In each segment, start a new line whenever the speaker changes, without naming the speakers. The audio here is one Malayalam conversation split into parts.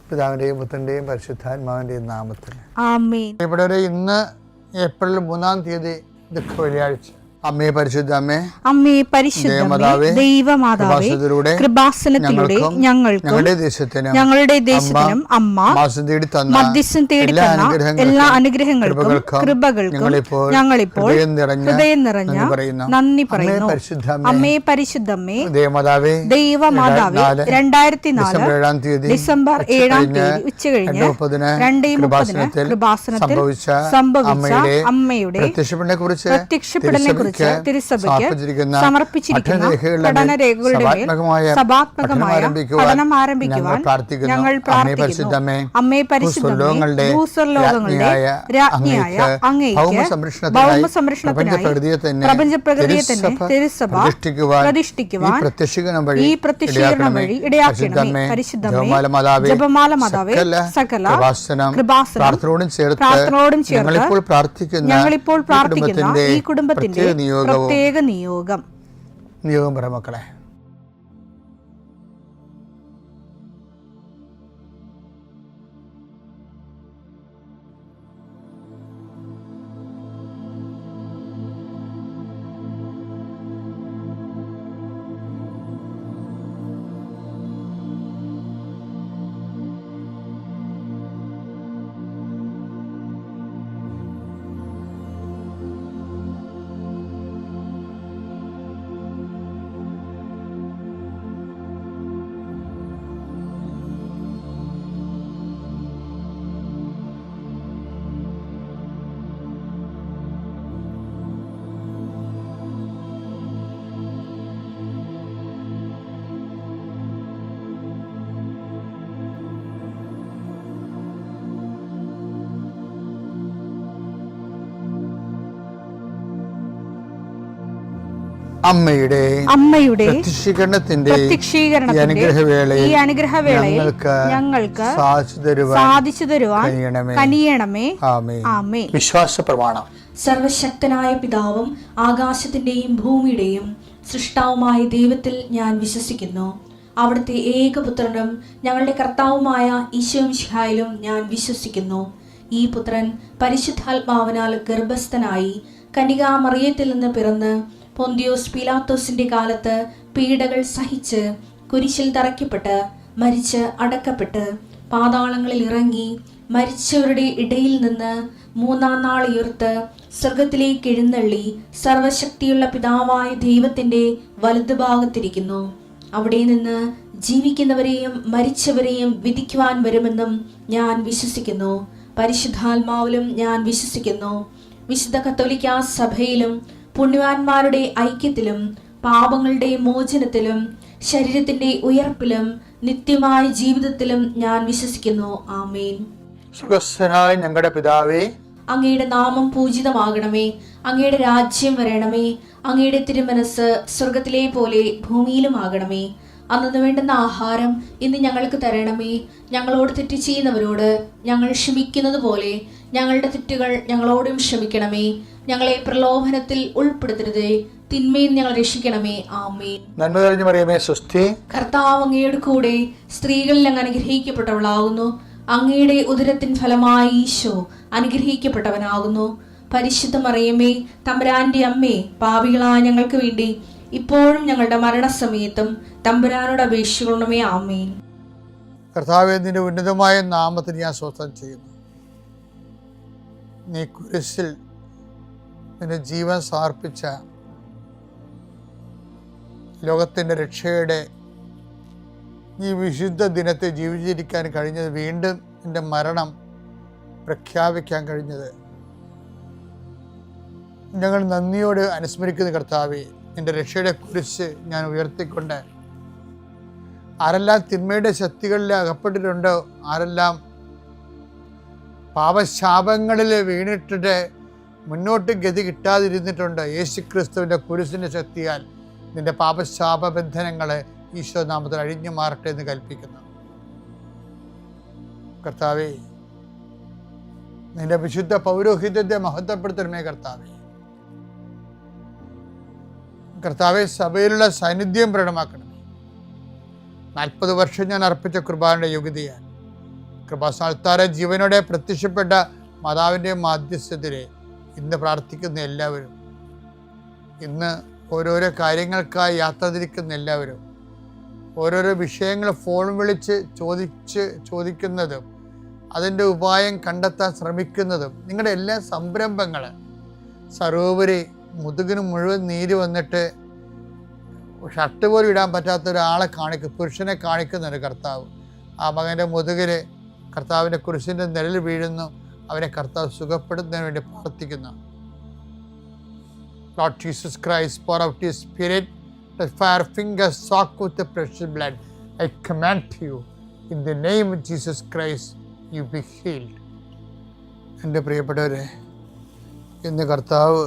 പിതാവിൻ്റെയും പുത്രൻ്റെയും പരിശുദ്ധാത്മാവിൻ്റെയും നാമത്തിൽ
ആമേൻ.
ഇവിടെ ഇന്ന് ഏപ്രിൽ 3-ാം തീയതി ദുഃഖ വെള്ളിയാഴ്ച. അമ്മേ പരിശുദ്ധ അമ്മേ,
അമ്മേ പരിശുദ്ധമേ, ദൈവമാതാവേ, കൃപാസനത്തിലൂടെ ഞങ്ങൾക്കും ഞങ്ങളുടെ ദേശത്തിനും അമ്മ മധ്യസ്ഥം തേടി തന്ന എല്ലാ അനുഗ്രഹങ്ങൾക്കും കൃപകൾക്കും ഞങ്ങളിപ്പോൾ ഹൃദയം നിറഞ്ഞ നന്ദി പറയുന്നു. അമ്മേ പരിശുദ്ധമേ, ദൈവമാതാവേ, 2004 ഡിസംബർ 7-ാം തീയതി ഉച്ചകഴിഞ്ഞ് 2:30 കൃപാസനത്തിൽ സംഭവിച്ച അമ്മയുടെ പ്രത്യക്ഷപ്പെടലിനെ കുറിച്ച് തിരുസഭയ്ക്ക് സമർപ്പിച്ചിരിക്കുന്ന പഠനരേഖകളുടെ മേൽ സഭാത്മകമായ പഠനം ആരംഭിക്കുവാൻ ഞങ്ങൾ പ്രാർത്ഥിക്കുന്നു. അമ്മേ പരിശുദ്ധമേ, ഭൂസ്വർലോകങ്ങളുടെ രാജ്ഞിയായ അങ്ങേയ്ക്ക് ഭൗമസംരക്ഷണത്തിനായി പ്രപഞ്ചപ്രകൃതിയെ തന്നെ തിരുസഭ പ്രതിഷ്ഠിക്കുവാൻ ഈ പ്രത്യക്ഷീകരണം വഴി ഇടയാക്കണമേ. പരിശുദ്ധമേ, ജപമാല മാതാവേ, സകല കൃപാസനം പ്രാർത്ഥനയോടും ചേർത്ത് ഞങ്ങളിപ്പോൾ പ്രാർത്ഥിക്കുന്ന ഈ കുടുംബത്തിന്റെ പ്രത്യേക നിയോഗം
പറ മക്കളെ.
അമ്മയുടെ പ്രത്യക്ഷീകരണത്തിന്റെ ഈ അനുഗ്രഹവേളയിൽ ഞങ്ങൾക്ക് സാധിച്ചു തരുവാൻ കനിയണമേ. ആമേൻ.
വിശ്വാസ പ്രമാണം.
സർവശക്തനായ പിതാവും ആകാശത്തിന്റെയും ഭൂമിയുടെയും സൃഷ്ടാവുമായ ദൈവത്തിൽ ഞാൻ വിശ്വസിക്കുന്നു. അവിടുത്തെ ഏകപുത്രനും ഞങ്ങളുടെ കർത്താവുമായ ഈശോമിശിഹായിലും ഞാൻ വിശ്വസിക്കുന്നു. ഈ പുത്രൻ പരിശുദ്ധാത്മാവിനാൽ ഗർഭസ്ഥനായി കന്യകാമറിയത്തിൽ നിന്ന് പിറന്ന് പൊന്തിയോസ് പീലാത്തോസിന്റെ കാലത്ത് പീഡകൾ സഹിച്ച് കുരിശിൽ തറയ്ക്കപ്പെട്ട് മരിച്ച് അടക്കപ്പെട്ട് പാതാളങ്ങളിൽ ഇറങ്ങി മരിച്ചവരുടെ ഇടയിൽ നിന്ന് 3-ാം നാൾ ഉയർത്ത് സ്വർഗത്തിലേക്ക് എഴുന്നള്ളി സർവശക്തിയുള്ള പിതാവായ ദൈവത്തിന്റെ വലതുഭാഗത്തിരിക്കുന്നു. അവിടെ നിന്ന് ജീവിക്കുന്നവരെയും മരിച്ചവരെയും വിധിക്കുവാൻ വരുമെന്നും ഞാൻ വിശ്വസിക്കുന്നു. പരിശുദ്ധാത്മാവിലും ഞാൻ വിശ്വസിക്കുന്നു. വിശുദ്ധ കത്തോലിക്കാ സഭയിലും പുണ്യവാന്മാരുടെ ഐക്യത്തിലും പാപങ്ങളുടെ മോചനത്തിലും ശരീരത്തിന്റെ ഉയർപ്പിലും നിത്യമായ ജീവിതത്തിലും ഞാൻ വിശ്വസിക്കുന്നു. ആമേൻ.
സ്വർഗ്ഗസ്ഥനായ ഞങ്ങളുടെ പിതാവേ,
അങ്ങയുടെ നാമം പൂജിതമാകണമേ. അങ്ങയുടെ രാജ്യം വരണമേ. അങ്ങയുടെ തിരുമനസ് സ്വർഗത്തിലെ പോലെ ഭൂമിയിലും ആകണമേ. അന്നു വേണ്ടുന്ന ആഹാരം ഇന്ന് ഞങ്ങൾക്ക് തരണമേ. ഞങ്ങളോട് തെറ്റ് ചെയ്യുന്നവരോട് ഞങ്ങൾ ക്ഷമിക്കുന്നത് പോലെ ഞങ്ങളുടെ തെറ്റുകൾ ഞങ്ങളോടും ക്ഷമിക്കണമേ. ഞങ്ങളെ പ്രലോഭനത്തിൽ ഉൾപ്പെടുത്തരുതേ, തിന്മയിൽ ഞങ്ങൾ രക്ഷിക്കണമേ. ആമേൻ.
നന്മ നിറഞ്ഞ മറിയമേ, സ്വസ്തി.
കർത്താവ് അങ്ങയുടെ കൂടെ സ്ത്രീകളിൽ അങ്ങ് അനുഗ്രഹിക്കപ്പെട്ടവളാകുന്നു. അങ്ങയുടെ ഉദരത്തിൻ ഫലമായി ഈശോ അനുഗ്രഹിക്കപ്പെട്ടവനാകുന്നു. പരിശുദ്ധ മറിയമേ, തമ്പുരാന്റെ അമ്മേ, പാപികളായ ഞങ്ങൾക്ക് വേണ്ടി ഇപ്പോഴും ഞങ്ങളുടെ മരണസമയത്തും തമ്പുരാനോട് അപേക്ഷിക്കണമേ. ആമേൻ.
കർത്താവേ, നിന്റെ ഉന്നതമായ നാമത്തിൽ ഞാൻ സ്തോത്രം ചെയ്യുന്നു. നീ കുരിശിൽ നിന്റെ ജീവൻ സമർപ്പിച്ച ലോകത്തിൻ്റെ രക്ഷയുടെ ഈ വിശുദ്ധ ദിനത്തെ ജീവിച്ചിരിക്കാൻ കഴിഞ്ഞത്, വീണ്ടും നിന്റെ മരണം പ്രഖ്യാപിക്കാൻ കഴിഞ്ഞത് ഞങ്ങൾ നന്ദിയോട് അനുസ്മരിക്കുന്ന കർത്താവേ. നിന്റെ രക്ഷയുടെ കുരിശ് ഞാൻ ഉയർത്തിക്കൊണ്ട് ആരെല്ലാം തിന്മയുടെ ശക്തികളിൽ അകപ്പെട്ടിട്ടുണ്ടോ, ആരെല്ലാം പാപശാപങ്ങളിൽ വീണിട്ടിട്ട് മുന്നോട്ട് ഗതി കിട്ടാതിരുന്നിട്ടുണ്ട്, യേശുക്രിസ്തുവിൻ്റെ കുരിശിൻ്റെ ശക്തിയാൽ നിന്റെ പാപശാപബന്ധനങ്ങൾ ഈശോ നാമത്തിൽ അഴിഞ്ഞു മാറട്ടെ എന്ന് കൽപ്പിക്കുന്നു. കർത്താവേ, നിന്റെ വിശുദ്ധ പൗരോഹിത്യത്തെ മഹത്വപ്പെടുത്തണമേ കർത്താവേ. കർത്താവെ, സഭയിലുള്ള സാന്നിധ്യം പ്രകടമാക്കണമേ. 40 വർഷം ഞാൻ അർപ്പിച്ച കുർബാനയുടെ യോഗ്യതയാൽ കൃപാസ്ഥാനത്താറെ ജീവനോടെ പ്രത്യക്ഷപ്പെട്ട മാതാവിൻ്റെ മാധ്യസ്ഥത്തിൽ ഇന്ന് പ്രാർത്ഥിക്കുന്ന എല്ലാവരും, ഇന്ന് ഓരോരോ കാര്യങ്ങൾക്കായി യാത്ര തിരിക്കുന്ന എല്ലാവരും, ഓരോരോ വിഷയങ്ങൾ ഫോൺ വിളിച്ച് ചോദിക്കുന്നതും അതിൻ്റെ ഉപായം കണ്ടെത്താൻ ശ്രമിക്കുന്നതും നിങ്ങളുടെ എല്ലാ സംരംഭങ്ങൾ സർവോപരി മുതുകിന് മുഴുവൻ നീര് വന്നിട്ട് ഷർട്ട് പോലും ഇടാൻ പറ്റാത്ത ഒരാളെ പുരുഷനെ കാണിക്കുന്നുണ്ട് കർത്താവ്. ആ മകൻ്റെ മുതുകിന് കർത്താവിൻ്റെ കുരിശിൻ്റെ നിഴൽ വീഴുന്നു. അവനെ കർത്താവ് സുഖപ്പെടുന്നതിന് വേണ്ടി പ്രാർത്ഥിക്കുന്നു. Lord Jesus Christ, pour out His Spirit, the fire fingers soaked with the precious blood. I command you, in the name of Jesus Christ, you be healed. എൻ്റെ പ്രിയപ്പെട്ടവരെ, ഇന്ന് കർത്താവ്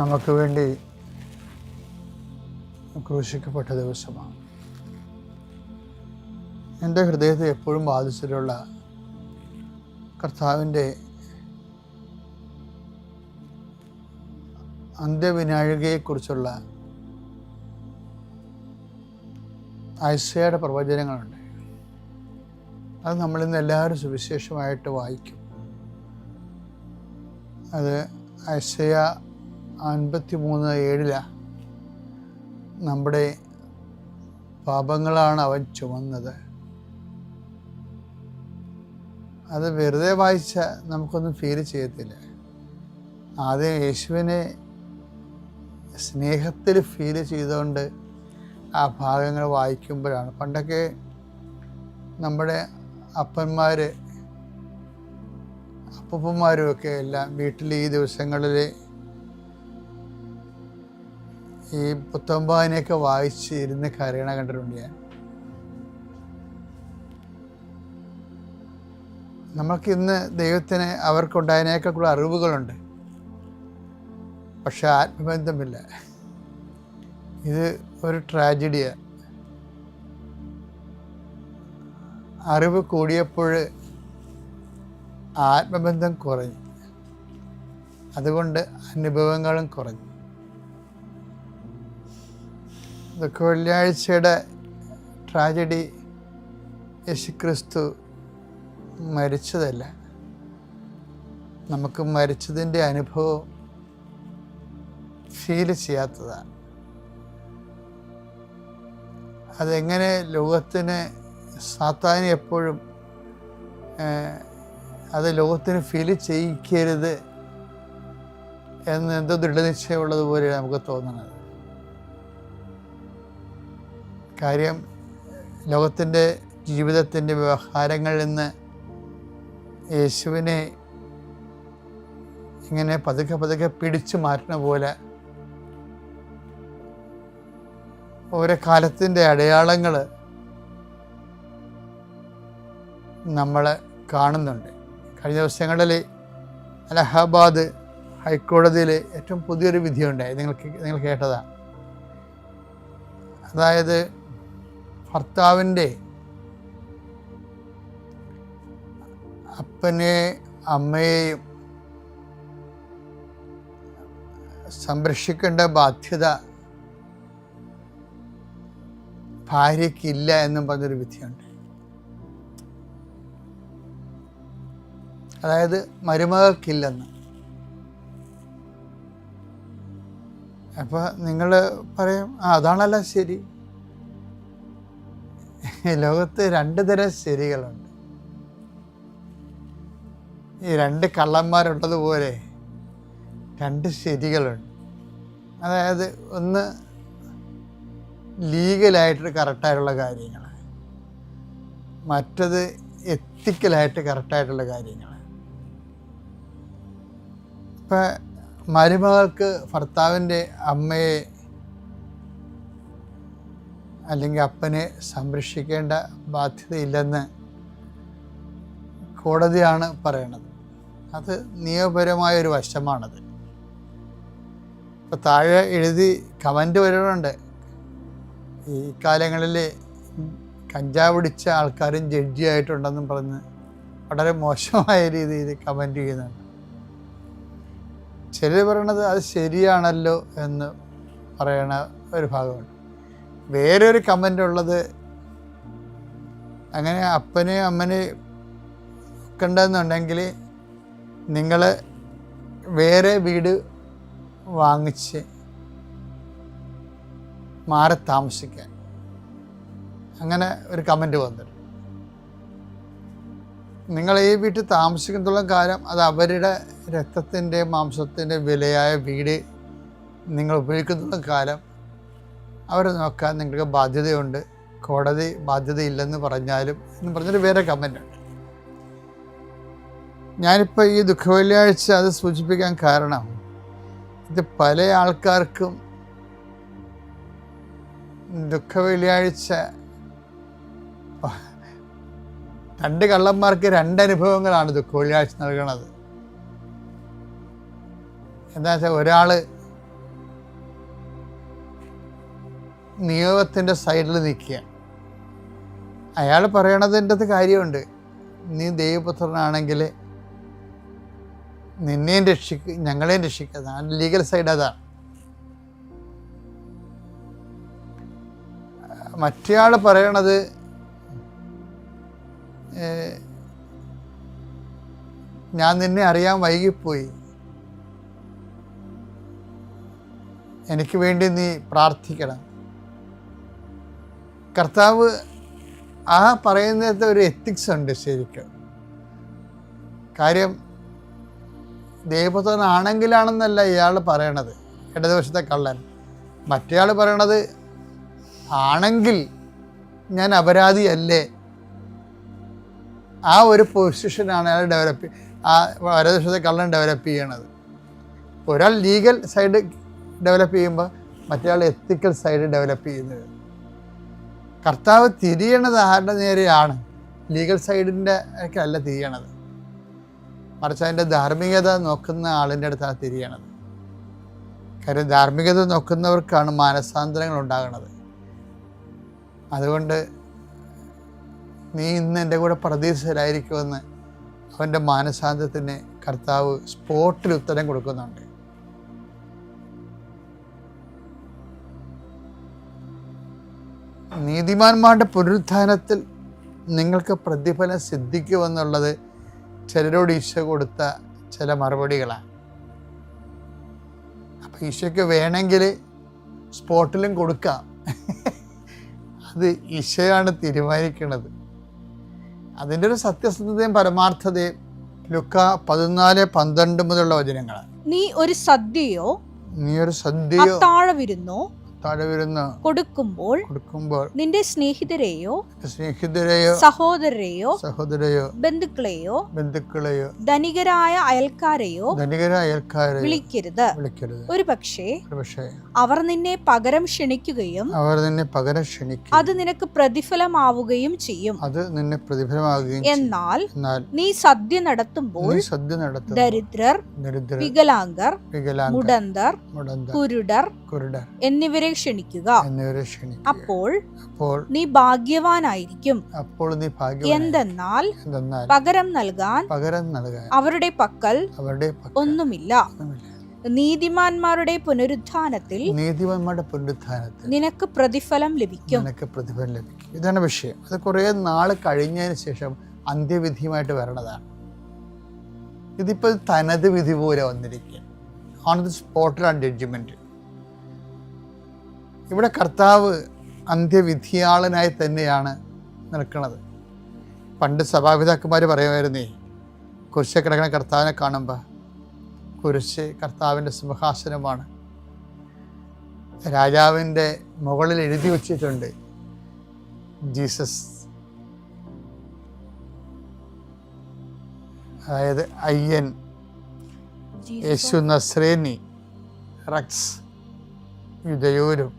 നമുക്ക് വേണ്ടി ക്രൂശിക്കപ്പെട്ട ദിവസമാണ്. എൻ്റെ ഹൃദയത്തെ എപ്പോഴും ബാധിച്ചിട്ടുള്ള കർത്താവിൻ്റെ അന്ത്യവിനാഴികയെക്കുറിച്ചുള്ള ഐസയുടെ പ്രവചനങ്ങളുണ്ട്. അത് നമ്മളിന്ന് എല്ലാവരും സുവിശേഷമായിട്ട് വായിക്കും. അത് ഐസയ 53:7 നമ്മുടെ പാപങ്ങളാണ് അവൻ ചുമന്നത്. അത് വെറുതെ വായിച്ചാൽ നമുക്കൊന്നും ഫീൽ ചെയ്യത്തില്ല. ആദ്യം യേശുവിനെ സ്നേഹത്തിൽ ഫീൽ ചെയ്തുകൊണ്ട് ആ ഭാഗങ്ങൾ വായിക്കുമ്പോഴാണ്. പണ്ടൊക്കെ നമ്മുടെ അപ്പൂപ്പന്മാരും ഒക്കെ എല്ലാം വീട്ടിൽ ഈ ദിവസങ്ങളിൽ ഈ പുത്തമ്പാനെയൊക്കെ വായിച്ച് ഇരുന്ന് കരയണ കണ്ടിട്ടുണ്ട് ഞാൻ. നമുക്കിന്ന് ദൈവത്തിന് അവർക്കുണ്ടായതിനേക്കാൾ അറിവുകളുണ്ട്, പക്ഷെ ആത്മബന്ധമില്ല. ഇത് ഒരു ട്രാജഡിയാണ്. അറിവ് കൂടിയപ്പോൾ ആത്മബന്ധം കുറഞ്ഞു, അതുകൊണ്ട് അനുഭവങ്ങളും കുറഞ്ഞു. ഇതൊക്കെ വെള്ളിയാഴ്ചയുടെ ട്രാജഡി. യേശുക്രിസ്തു മരിച്ചതല്ല, നമുക്ക് മരിച്ചതിൻ്റെ അനുഭവം ഫീൽ ചെയ്യാത്തതാണ്. അതെങ്ങനെ ലോകത്തിന് സാത്താന് എപ്പോഴും അത് ലോകത്തിന് ഫീൽ ചെയ്യിക്കരുത് എന്ന് എന്തോ ദൃഢനിശ്ചയമുള്ളതുപോലെ നമുക്ക് തോന്നുന്നത്. കാര്യം ലോകത്തിൻ്റെ ജീവിതത്തിൻ്റെ വ്യവഹാരങ്ങളിൽ നിന്ന് യേശുവിനെ ഇങ്ങനെ പതുക്കെ പിടിച്ചു മാറ്റുന്ന പോലെ ഓരോ കാലത്തിൻ്റെ അടയാളങ്ങൾ നമ്മൾ കാണുന്നുണ്ട്. കഴിഞ്ഞ ദിവസങ്ങളിൽ അലഹാബാദ് ഹൈക്കോടതിയിൽ ഏറ്റവും പുതിയൊരു വിധിയുണ്ടായി. നിങ്ങൾ കേട്ടതാണ്. അതായത് ഭർത്താവിൻ്റെ അപ്പനെ അമ്മയെയും സംരക്ഷിക്കേണ്ട ബാധ്യത ഭാര്യയ്ക്കില്ല എന്നും പറഞ്ഞൊരു വിധിയുണ്ട്. അതായത് മരുമകൾക്കില്ലെന്ന്. അപ്പോൾ നിങ്ങൾ പറയും, അതാണല്ലോ ശരി. ലോകത്ത് 2 തരം ശരികളുണ്ട്. ഈ 2 കള്ളന്മാരുള്ളതുപോലെ 2 ശരികളുണ്ട്. അതായത് ഒന്ന് ലീഗലായിട്ട് കറക്റ്റായിട്ടുള്ള കാര്യങ്ങൾ, മറ്റത് എത്തിക്കലായിട്ട് കറക്റ്റായിട്ടുള്ള കാര്യങ്ങൾ. ഇപ്പം മരുമകൾക്ക് ഭർത്താവിൻ്റെ അമ്മയെ അല്ലെങ്കിൽ അപ്പനെ സംരക്ഷിക്കേണ്ട ബാധ്യതയില്ലെന്ന് കോടതിയാണ് പറയണത്. അത് നിയമപരമായൊരു വശമാണത്. ഇപ്പം താഴെ എഴുതി കമൻ്റ് വരുന്നുണ്ട്, ഈ കാലങ്ങളിൽ കഞ്ചാവ് പിടിച്ച ആൾക്കാരും ജഡ്ജിയായിട്ടുണ്ടെന്നും പറഞ്ഞ് വളരെ മോശമായ രീതിയിൽ കമൻ്റ് ചെയ്യുന്നുണ്ട്. ചിലർ പറയണത് അത് ശരിയാണല്ലോ എന്ന് പറയണ ഒരു ഭാഗമുണ്ട്. വേറൊരു കമൻ്റ് ഉള്ളത്, അങ്ങനെ അപ്പനെയും അമ്മനെയും ഒക്കെ ഉണ്ടെന്നുണ്ടെങ്കിൽ നിങ്ങൾ വേറെ വീട് വാങ്ങിച്ച് മാറി താമസിക്കാൻ, അങ്ങനെ ഒരു കമൻറ്റ് വന്നിട്ടുണ്ട്. നിങ്ങൾ ഈ വീട്ടിൽ താമസിക്കുന്നിടത്തോളം കാലം അത് അവരുടെ രക്തത്തിൻ്റെ മാംസത്തിൻ്റെ വിലയായ വീട് നിങ്ങൾ ഉപയോഗിക്കുന്നിടത്തോളം കാലം അവരെ നോക്കാൻ നിങ്ങൾക്ക് ബാധ്യതയുണ്ട്, കോടതി ബാധ്യതയില്ലെന്ന് പറഞ്ഞാലും എന്ന് പറഞ്ഞൊരു വേറെ കമൻ്റുണ്ട്. ഞാനിപ്പോൾ ഈ ദുഃഖവെള്ളിയാഴ്ച അത് സൂചിപ്പിക്കാൻ കാരണം, ഇത് പല ആൾക്കാർക്കും ദുഃഖവെള്ളിയാഴ്ച രണ്ട് കള്ളന്മാർക്ക് രണ്ട് അനുഭവങ്ങളാണ് ദുഃഖവെള്ളിയാഴ്ച നൽകണത്. എന്താ വെച്ചാൽ, ഒരാൾ നിയമത്തിൻ്റെ സൈഡിൽ നിൽക്കുക, അയാൾ പറയണതിൻ്റെ അത് കാര്യമുണ്ട്, നീ ദൈവപുത്രനാണെങ്കിൽ നിന്നെയും ഞങ്ങളെയും രക്ഷിക്കുക. ലീഗൽ സൈഡ് അതാണ്. മറ്റേയാൾ പറയണത്, ഞാൻ നിന്നെ അറിയാൻ വൈകിപ്പോയി, എനിക്ക് വേണ്ടി നീ പ്രാർത്ഥിക്കണം. കർത്താവ് ആ പറയുന്നത് ഒരു എത്തിക്സ് ഉണ്ട് ശരിക്കും. കാര്യം ദൈവപുത്രനാണെങ്കിലാണെന്നല്ല ഇയാൾ പറയണത്, ഇടതുവശത്തെ കള്ളൻ. മറ്റേയാൾ പറയണത്, ആണെങ്കിൽ ഞാൻ അപരാധിയല്ലേ, ആ ഒരു പൊസിഷനാണ് അയാൾ ആ വലതുവശത്തെ കള്ളൻ ഡെവലപ്പ് ചെയ്യണത്. ഒരാൾ ലീഗൽ സൈഡ് ഡെവലപ്പ് ചെയ്യുമ്പോൾ മറ്റേയാൾ എത്തിക്കൽ സൈഡ് ഡെവലപ്പ് ചെയ്യുന്നത്. കർത്താവ് തിരിയണത് ആരുടെ നേരെയാണ്? ലീഗൽ സൈഡിൻ്റെ ഒക്കെ അല്ല തിരിയണത്, മറിച്ച് അതിൻ്റെ ധാർമ്മികത നോക്കുന്ന ആളിൻ്റെ അടുത്താണ് തിരിയണത്. കാര്യം ധാർമ്മികത നോക്കുന്നവർക്കാണ് മാനസാന്തരങ്ങൾ ഉണ്ടാകുന്നത്. അതുകൊണ്ട് നീ ഇന്ന് എൻ്റെ കൂടെ പ്രതീക്ഷയിലായിരിക്കുമെന്ന് അവൻ്റെ മാനസാന്തരത്തിന് കർത്താവ് സ്പോട്ടിൽ ഉത്തരം കൊടുക്കുന്നുണ്ട്. നീതിമാന്മാരുടെ പുനരുത്ഥാനത്തിൽ നിങ്ങൾക്ക് പ്രതിഫലം സിദ്ധിക്കുമെന്നുള്ളത് ചിലരോട് ഈശോ കൊടുത്ത ചില മറുപടികളാണ്. അപ്പം ഈശോയ്ക്ക് വേണമെങ്കിൽ സ്പോട്ടിലും കൊടുക്കാം, അത് ഈശോയാണ് തീരുമാനിക്കുന്നത്. അതിൻ്റെ ഒരു സത്യസന്ധതയും പരമാർത്ഥതയും ലുക്ക 14:12 മുതലുള്ള വചനങ്ങളാണ്.
നീ ഒരു സദ്യയോ അത്താഴവിരുന്നോ കൊടുക്കുമ്പോൾ നിന്റെ സ്നേഹിതരെയോ സഹോദരരെയോ ബന്ധുക്കളെയോ ധനികരായ അയൽക്കാരെയോ വിളിക്കരുത്. ഒരു പക്ഷേ അവർ നിന്നെ പകരം ക്ഷണിക്കുകയും അത് നിനക്ക് പ്രതിഫലമാവുകയും ചെയ്യും. എന്നാൽ നീ സദ്യ നടത്തുമ്പോൾ ദരിദ്രർ, വികലാംഗർ, മുടന്തർ, കുരുടർ എന്നിവരെ ക്ഷണിക്കുക. അപ്പോൾ നീ ഭാഗ്യവാനായിരിക്കും. എന്തെന്നാൽ പകരം നൽകാൻ അവരുടെ പക്കൽ ഒന്നുമില്ല. നീതിമാന്മാരുടെ പുനരുത്ഥാനത്തിൽ നിനക്ക് പ്രതിഫലം ലഭിക്കും.
ഇതാണ് വിഷയം. അത് കുറേ നാൾ കഴിഞ്ഞതിന് ശേഷം അന്ത്യവിധിയുമായിട്ട് വരണതാണ്. ഇതിപ്പോൾ തനത് വിധി പോലെ വന്നിരിക്കുക, ഓൺ ദി സ്പോട്ടിൽ ആൻഡ് ജഡ്ജ്മെന്റ്. ഇവിടെ കർത്താവ് അന്ത്യവിധിയാളനായി തന്നെയാണ് നിൽക്കുന്നത്. പണ്ട് സഭാപിതാക്കന്മാർ പറയുമായിരുന്നേ, കുരിശിൽ കിടക്കുന്ന കർത്താവിനെ കാണുമ്പോൾ കുരിശ് കർത്താവിൻ്റെ സിംഹാസനമാണ്, രാജാവിൻ്റെ മുകളിൽ എഴുതി വച്ചിട്ടുണ്ട് ജീസസ്, അതായത് അയ്യൻ, യേശു നസ്രേനി, റക്സ്, യുദയോരും,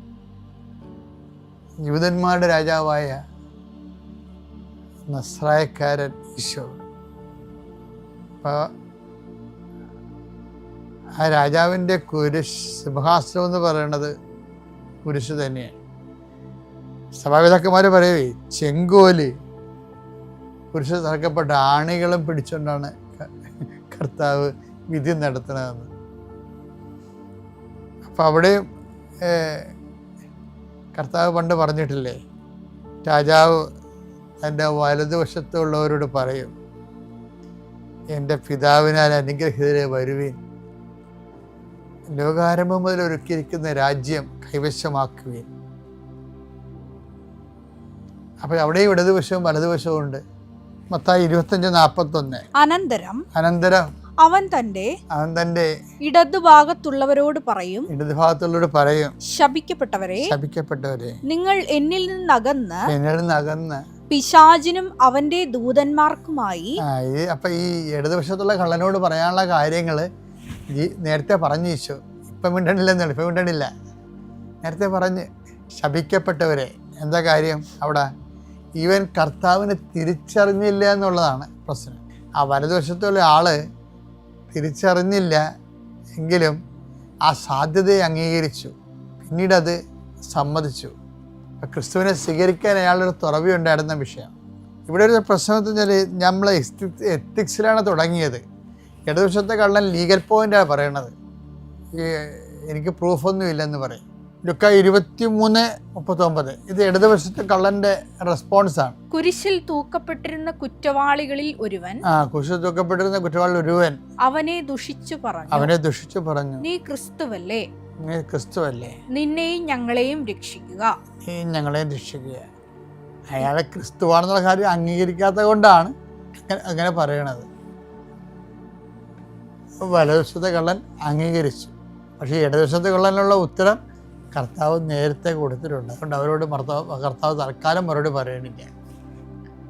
യൂതന്മാരുടെ രാജാവായ നസ്രായക്കാരൻ ഈശോ. അപ്പോൾ ആ രാജാവിൻ്റെ കുരിശ് സിംഹാസനം എന്ന് പറയുന്നത് കുരിശ് തന്നെയാണ്. സഭാപിതാക്കന്മാർ പറയവേ, ചെങ്കോല് കുരിശ് തറക്കപ്പെട്ട ആണികളും പിടിച്ചുകൊണ്ടാണ് കർത്താവ് വിധി നടത്തുന്നതെന്ന്. അപ്പം അവിടെ കർത്താവ് പണ്ട് പറഞ്ഞിട്ടില്ലേ, രാജാവ് തൻ്റെ വലതുവശത്തുള്ളവരോട് പറയും, എൻ്റെ പിതാവിനാൽ അനുഗ്രഹീതരെ വരുവീൻ, ലോകാരംഭം മുതൽ ഒരുക്കിയിരിക്കുന്ന രാജ്യം കൈവശമാക്കുവീൻ. അപ്പോൾ അവിടെയും ഇടതുവശവും വലതുവശവും ഉണ്ട്. മത്തായി 25:41. അനന്തരം
അവൻ തന്റെ ഇടതുഭാഗത്തുള്ളവരോട് പറയും, ശപിക്കപ്പെട്ടവരെ നിങ്ങൾ എന്നിൽ നിന്നകന്ന് പിശാചിനും അവന്റെ ദൂതന്മാർക്കുമായി.
അപ്പൊ ഈ ഇടതുവശത്തുള്ള കള്ളനോട് പറയാനുള്ള കാര്യങ്ങൾ നേരത്തെ പറഞ്ഞു ഈശോ. ഇപ്പം മിണ്ടണില്ല. നേരത്തെ പറഞ്ഞ് ശപിക്കപ്പെട്ടവരെ. എന്താ കാര്യം അവിടെ? ഈവൻ കർത്താവിനെ തിരിച്ചറിഞ്ഞില്ല എന്നുള്ളതാണ് പ്രശ്നം. ആ വലതുവശത്തുള്ള ആള് തിരിച്ചറിഞ്ഞില്ല എങ്കിലും ആ സാധ്യതയെ അംഗീകരിച്ചു, പിന്നീടത് സമ്മതിച്ചു. ക്രിസ്തുവിനെ സ്വീകരിക്കാൻ അയാളൊരു തുറവിയുണ്ടായിരുന്ന വിഷയം. ഇവിടെ ഒരു പ്രശ്നത്തിൽ നമ്മൾ എത്തിക്സിലാണ് തുടങ്ങിയത്. ഇടതുവശത്തെ കള്ളൻ ലീഗൽ പോയിൻ്റാണ് പറയണത്, എനിക്ക് പ്രൂഫൊന്നും ഇല്ലെന്ന് പറയും. ലുക്ക 23:39. ഇത് ഇടതുവശത്തെ കള്ളന്റെ റെസ്പോൺസാണ്.
കുരിശിൽ തൂക്കപ്പെട്ടിരുന്ന കുറ്റവാളികളിൽ ഒരുവൻ അവനെ ദുഷിച്ചു പറഞ്ഞു, നീ ക്രിസ്തുവല്ലേ, നിന്നെയും ഞങ്ങളെയും രക്ഷിക്കുക.
അയാളെ ക്രിസ്തുവാണെന്നുള്ള കാര്യം അംഗീകരിക്കാത്തത് കൊണ്ടാണ് അങ്ങനെ പറയണത്. വലതുവശത്തെ കള്ളൻ അംഗീകരിച്ചു, പക്ഷേ ഇടതുവശത്തെ കള്ളനുള്ള ഉത്തരം കർത്താവ് നേരത്തെ കൊടുത്തിട്ടുണ്ട്. അതുകൊണ്ട് അവരോട് കർത്താവ് തൽക്കാലം മറുപടി പറയണില്ല.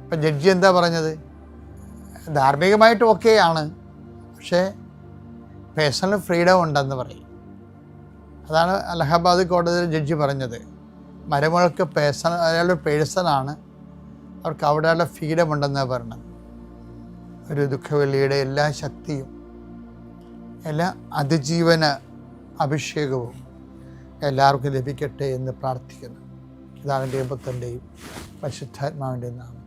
ഇപ്പം ജഡ്ജി എന്താ പറഞ്ഞത്? ധാർമ്മികമായിട്ട് ഓക്കെയാണ്, പക്ഷേ പേഴ്സണൽ ഫ്രീഡം ഉണ്ടെന്ന് പറയും. അതാണ് അലഹബാദ് കോടതിയിൽ ജഡ്ജി പറഞ്ഞത്. മരുമകൾക്ക് അയാളുടെ പേഴ്സണാണ്, അവർക്ക് അവിടെയുള്ള ഫ്രീഡം ഉണ്ടെന്നാണ് പറഞ്ഞത്. ഒരു ദുഃഖവെള്ളിയുടെ എല്ലാ ശക്തിയും എല്ലാ അതിജീവന അഭിഷേകവും എല്ലാവർക്കും ലഭിക്കട്ടെ എന്ന് പ്രാർത്ഥിക്കുന്നു. പിതാവിൻ്റെയും പുത്രൻ്റെയും പരിശുദ്ധാത്മാവിൻ്റെയും നാമത്തിൽ.